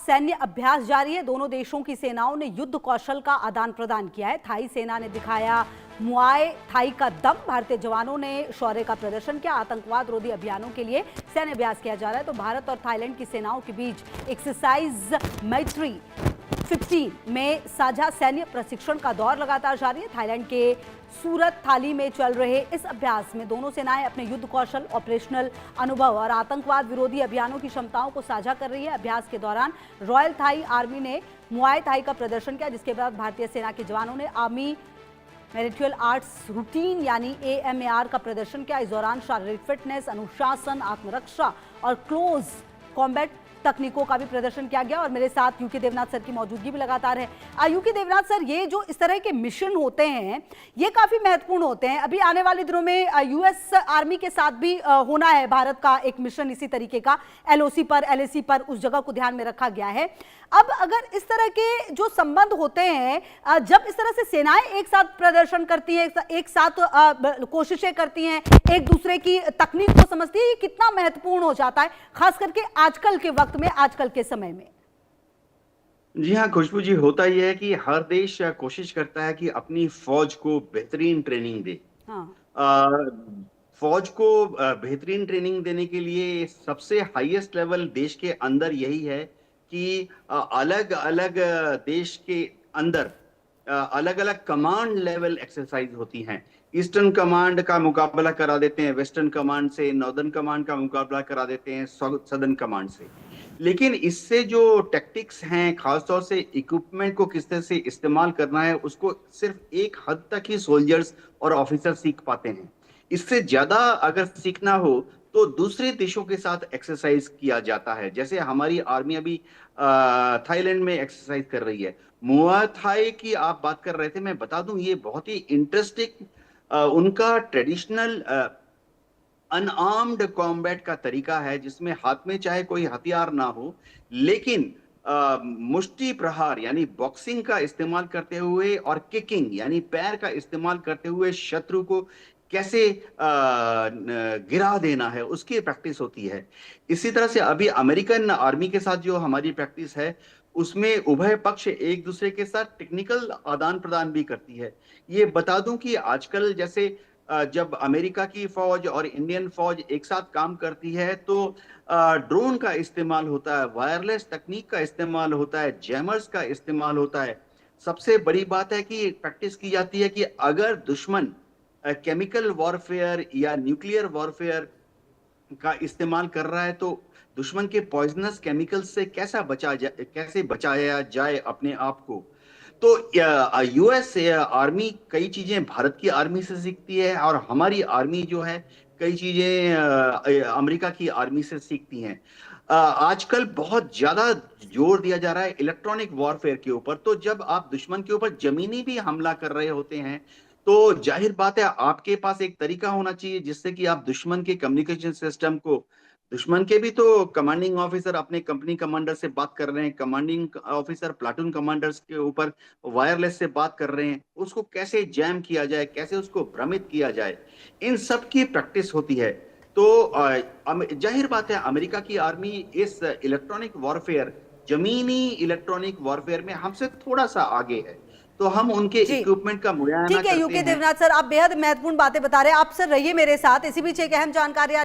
सैन्य अभ्यास जारी है। दोनों देशों की सेनाओं ने युद्ध कौशल का आदान प्रदान किया है। थाई सेना ने दिखाया मुआय थाई का दम। भारतीय जवानों ने शौर्य का प्रदर्शन किया। आतंकवाद रोधी अभियानों के लिए सैन्य अभ्यास किया जा रहा है। तो भारत और थाईलैंड की सेनाओं के बीच एक्सरसाइज मैत्री 15 में साझा सैन्य प्रशिक्षण का दौर लगातार जारी है। थाईलैंड के सूरत थाली में चल रहे इस अभ्यास में दोनों सेनाएं अपने युद्ध कौशल, ऑपरेशनल अनुभव और आतंकवाद विरोधी अभियानों की क्षमताओं को साझा कर रही है। अभ्यास के दौरान रॉयल थाई आर्मी ने मुआय थाई का प्रदर्शन किया, जिसके बाद भारतीय सेना के जवानों ने आर्मी मैरिटियल आर्ट्स रूटीन यानी AMAR का प्रदर्शन किया। इस दौरान शारीरिक फिटनेस, अनुशासन, आत्मरक्षा और क्लोज कॉम्बैट तकनीकों का भी प्रदर्शन किया गया। और मेरे साथ यूके देवनाथ सर की मौजूदगी भी लगातार है। यूके देवनाथ सर, ये जो इस तरह के मिशन होते हैं ये काफी महत्वपूर्ण होते हैं। अभी आने वाले दिनों में US आर्मी के साथ भी होना है भारत का एक मिशन इसी तरीके का, LOC पर, LAC पर, उस जगह को ध्यान में रखा गया है। अब अगर इस तरह के जो संबंध होते हैं, जब इस तरह से सेनाएं एक साथ प्रदर्शन करती हैं, एक साथ कोशिशें करती हैं, एक दूसरे की तकनीक को समझती है, ये कितना महत्वपूर्ण हो जाता है खास करके आजकल के वक्त में, आजकल के समय में। जी हाँ खुशबू जी, होता यह है कि हर देश कोशिश करता है कि अपनी फौज को बेहतरीन ट्रेनिंग दे। फौज को बेहतरीन ट्रेनिंग देने के लिए सबसे हाईएस्ट लेवल देश के अंदर यही है कि अलग अलग देश के अंदर अलग अलग कमांड लेवल एक्सरसाइज होती हैं। ईस्टर्न कमांड का मुकाबला करा देते हैं वेस्टर्न कमांड से, नॉर्दर्न कमांड का मुकाबला करा देते हैं सदर्न कमांड से। लेकिन इससे जो टैक्टिक्स हैं, खासतौर से इक्विपमेंट को किस तरह से इस्तेमाल करना है, उसको सिर्फ एक हद तक ही सोल्जर्स और ऑफिसर सीख पाते हैं। इससे ज्यादा अगर सीखना हो तो दूसरे देशों के साथ एक्सरसाइज किया जाता है। जैसे हमारी आर्मी अभी थाईलैंड में एक्सरसाइज कर रही है। मुआय थाई की आप बात कर रहे थे, मैं बता दूं ये बहुत ही इंटरेस्टिंग उनका ट्रेडिशनल अनआर्म्ड कॉम्बैट का तरीका है, जिसमें हाथ में चाहे कोई हथियार ना हो, लेकिन मुष्टि प्रहार यानी बॉक्सिंग का इस्तेमाल करते हुए और किकिंग यानी पैर का इस्तेमाल करते हुए शत्रु को कैसे गिरा देना है, उसकी प्रैक्टिस होती है। इसी तरह से अभी अमेरिकन आर्मी के साथ जो हमारी प्रैक्टिस है, उसमें उभय पक्ष एक दूसरे के साथ टेक्निकल आदान प्रदान भी करती है। ये बता दूं कि आजकल जैसे जब अमेरिका की फौज और इंडियन फौज एक साथ काम करती है तो ड्रोन का इस्तेमाल होता है, वायरलेस तकनीक का इस्तेमाल होता है, जैमर्स का इस्तेमाल होता है। सबसे बड़ी बात है कि प्रैक्टिस की जाती है कि अगर दुश्मन केमिकल वॉरफेयर या न्यूक्लियर वॉरफेयर का इस्तेमाल कर रहा है तो दुश्मन के पॉइजनस केमिकल से कैसे बचाया जाए अपने आप को। तो US आर्मी कई चीजें भारत की आर्मी से सीखती है और हमारी आर्मी जो है कई चीजें अमेरिका की आर्मी से सीखती हैं। आजकल बहुत ज्यादा जोर दिया जा रहा है इलेक्ट्रॉनिक वॉरफेयर के ऊपर। तो जब आप दुश्मन के ऊपर जमीनी भी हमला कर रहे होते हैं तो जाहिर बात है आपके पास एक तरीका होना चाहिए जिससे कि आप दुश्मन के कम्युनिकेशन सिस्टम को, दुश्मन के भी तो कमांडिंग ऑफिसर अपने कंपनी कमांडर से बात कर रहे हैं, कमांडिंग ऑफिसर प्लाटून कमांडर्स के ऊपर वायरलेस से बात कर रहे हैं, उसको कैसे जैम किया जाए, कैसे उसको भ्रमित किया जाए, इन सब की प्रैक्टिस होती है। तो जाहिर बात है अमेरिका की आर्मी इस इलेक्ट्रॉनिक वॉरफेयर, जमीनी इलेक्ट्रॉनिक वॉरफेयर में हमसे थोड़ा सा आगे है, तो हम उनके इक्विपमेंट का मुआयना करते हैं। ठीक है यूके देवनाथ सर, आप बेहद महत्वपूर्ण बातें बता रहे हैं। आप सर रहिए मेरे साथ, इसी बीच एक अहम जानकारी